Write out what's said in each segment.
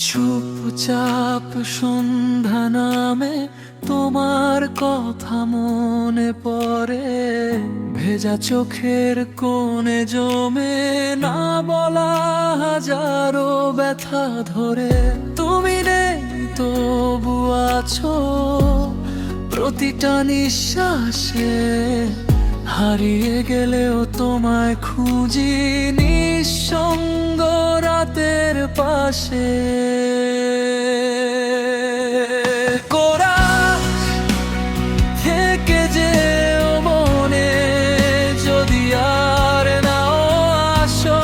চুপচাপ সন্ধ্যা নামে তোমার কথা মনে পড়ে, ভেজা চোখের কোণে জমে না বলা হাজারো ব্যথা ধরে। তুমি নেই তবু আছো প্রতিটা নিঃশ্বাসে, হারিয়ে গেলেও তোমায় খুঁজি নিঃসঙ্গ রাতের পাশে। কোরাস থেকে যেও মনে, যদি আর নাও আসো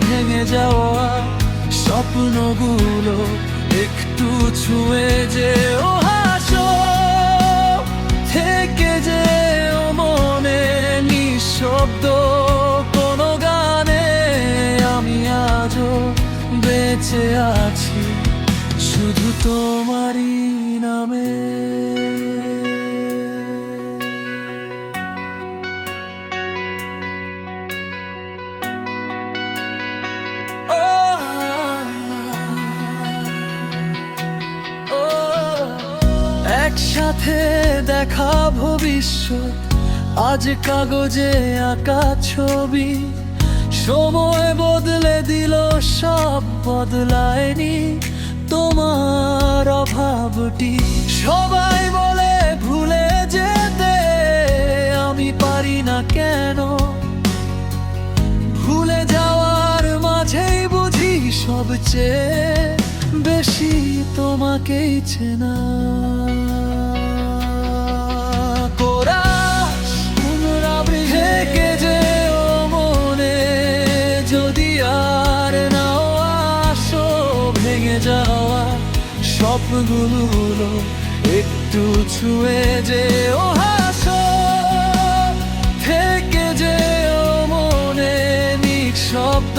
ভেঙে যাওয়া স্বপ্নগুলো একটু ছুঁয়ে যেও হাসো। থেকে যেও মনে নিঃশব্দ কোনো গানে, আমি আজও বেঁচে আছি শুধু তোমারই নামে। একসাথে দেখা ভবিষ্যৎ আজ কাগজে আঁকা ছবি, সময় বদলে দিল সব বদলায়নি তোমার অভাবটি। সবাই বলে ভুলে যেতে, আমি পারি না কেন, ভুলে যাওয়ার মাঝেই বুঝি সবচেয়ে বেশি তোমাকেই চেনা। কোরাস থেকে যেও মনে, যদি আর নাও আসো ভেঙে যাওয়া স্বপ্নগুলো একটু ছুঁয়ে যেও হাসো। থেকে যেও মনে নিঃশব্দ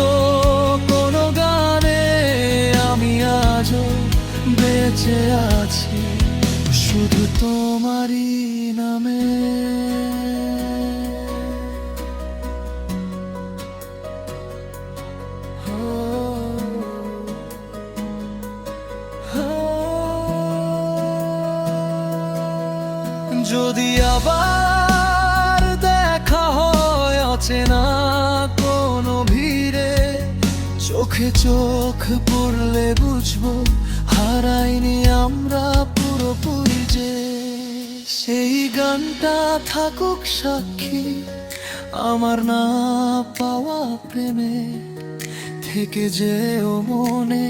কোনো গানে, আমি আজও বেঁচে আছি শুধু তোমারই নামে। যদি আবার দেখা হয় অচেনা কোনো ভিড়ে, চোখে চোখ পড়লে বুঝবো হারাইনি আমরা পুরোপুরি যে। সেই গানটা থাকুক সাক্ষী আমার না পাওয়া প্রেমে, থেকে যেও মনে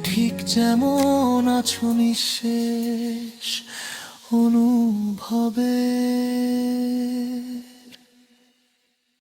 ঠিক যেমন আছো নিঃশেষ অনুভবে।